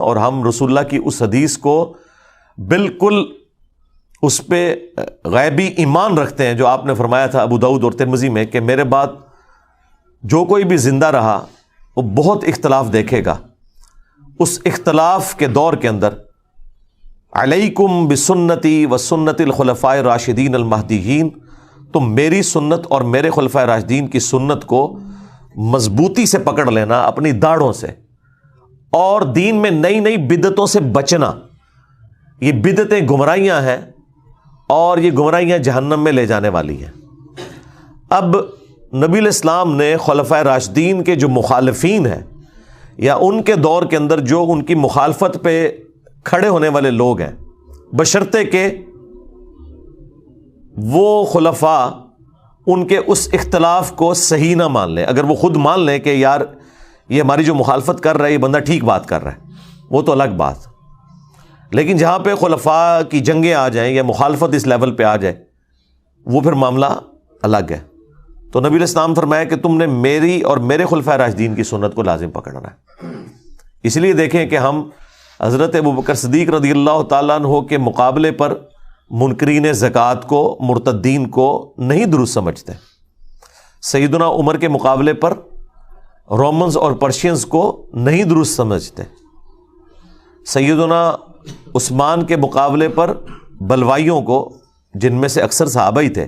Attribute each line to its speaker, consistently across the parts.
Speaker 1: اور ہم رسول اللہ کی اس حدیث کو بالکل اس پہ غیبی ایمان رکھتے ہیں جو آپ نے فرمایا تھا ابو داؤد اور ترمذی میں کہ میرے بعد جو کوئی بھی زندہ رہا وہ بہت اختلاف دیکھے گا. اس اختلاف کے دور کے اندر علیکم بسنتی و سنت الخلفاء الراشدین المہدیین، تم میری سنت اور میرے خلفاء راشدین کی سنت کو مضبوطی سے پکڑ لینا اپنی داڑھوں سے، اور دین میں نئی نئی بدعتوں سے بچنا. یہ بدعتیں گمراہیاں ہیں اور یہ گمراہیاں جہنم میں لے جانے والی ہیں. اب نبی الاسلام نے خلفاء راشدین کے جو مخالفین ہیں یا ان کے دور کے اندر جو ان کی مخالفت پہ کھڑے ہونے والے لوگ ہیں، بشرطے کہ وہ خلفاء ان کے اس اختلاف کو صحیح نہ مان لیں. اگر وہ خود مان لیں کہ یار یہ ہماری جو مخالفت کر رہا ہے یہ بندہ ٹھیک بات کر رہا ہے، وہ تو الگ بات. لیکن جہاں پہ خلفاء کی جنگیں آ جائیں یا مخالفت اس لیول پہ آ جائے وہ پھر معاملہ الگ ہے. تو نبی الاسلام فرمایا کہ تم نے میری اور میرے خلفاء راشدین کی سنت کو لازم پکڑنا ہے. اس لیے دیکھیں کہ ہم حضرت ابوبکر صدیق رضی اللہ تعالیٰ عنہ کے مقابلے پر منکرین زکوٰۃ کو، مرتدین کو نہیں درست سمجھتے. سیدنا عمر کے مقابلے پر رومنز اور پرشینز کو نہیں درست سمجھتے. سیدنا عثمان کے مقابلے پر بلوائیوں کو، جن میں سے اکثر صحابہ ہی تھے،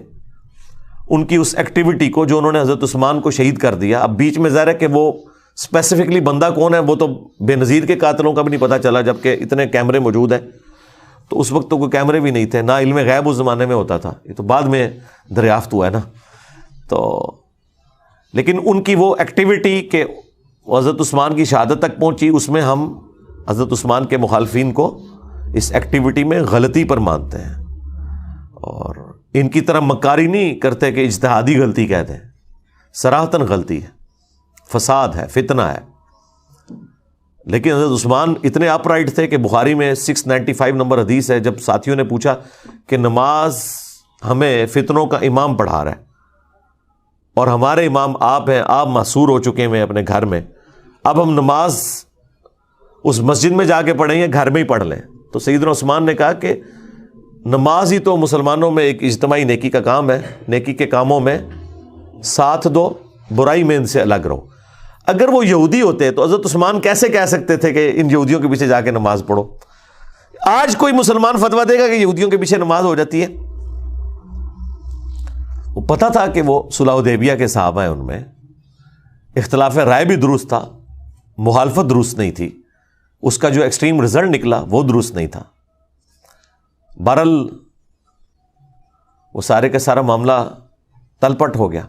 Speaker 1: ان کی اس ایکٹیویٹی کو جو انہوں نے حضرت عثمان کو شہید کر دیا. اب بیچ میں ظاہر ہے کہ وہ اسپیسیفکلی بندہ کون ہے وہ تو بے نظیر کے قاتلوں کا بھی نہیں پتہ چلا، جبکہ اتنے کیمرے موجود ہیں. تو اس وقت تو کوئی کیمرے بھی نہیں تھے، نہ علم غیب اس زمانے میں ہوتا تھا، یہ تو بعد میں دریافت ہوا ہے نا. تو لیکن ان کی وہ ایکٹیویٹی کہ حضرت عثمان کی شہادت تک پہنچی، اس میں ہم حضرت عثمان کے مخالفین کو اس ایکٹیویٹی میں غلطی پر مانتے ہیں، اور ان کی طرح مکاری نہیں کرتے کہ اجتہادی غلطی کہتے ہیں. صراحتاً غلطی ہے، فساد ہے، فتنہ ہے. لیکن حضرت عثمان اتنے اپ رائٹ تھے کہ بخاری میں 695 نمبر حدیث ہے، جب ساتھیوں نے پوچھا کہ نماز ہمیں فتنوں کا امام پڑھا رہا ہے اور ہمارے امام آپ ہیں، آپ محصور ہو چکے ہیں اپنے گھر میں، اب ہم نماز اس مسجد میں جا کے پڑھیں یا گھر میں ہی پڑھ لیں؟ تو سیدنا عثمان نے کہا کہ نماز ہی تو مسلمانوں میں ایک اجتماعی نیکی کا کام ہے، نیکی کے کاموں میں ساتھ دو، برائی میں ان سے الگ رہو. اگر وہ یہودی ہوتے تو حضرت عثمان کیسے کہہ سکتے تھے کہ ان یہودیوں کے پیچھے جا کے نماز پڑھو؟ آج کوئی مسلمان فتویٰ دے گا کہ یہودیوں کے پیچھے نماز ہو جاتی ہے؟ وہ پتہ تھا کہ وہ صلح حدیبیہ کے صحابہ ہیں، ان میں اختلاف رائے بھی درست تھا، مخالفت درست نہیں تھی، اس کا جو ایکسٹریم رزلٹ نکلا وہ درست نہیں تھا. بہرحال وہ سارے کا سارا معاملہ تل پٹ ہو گیا.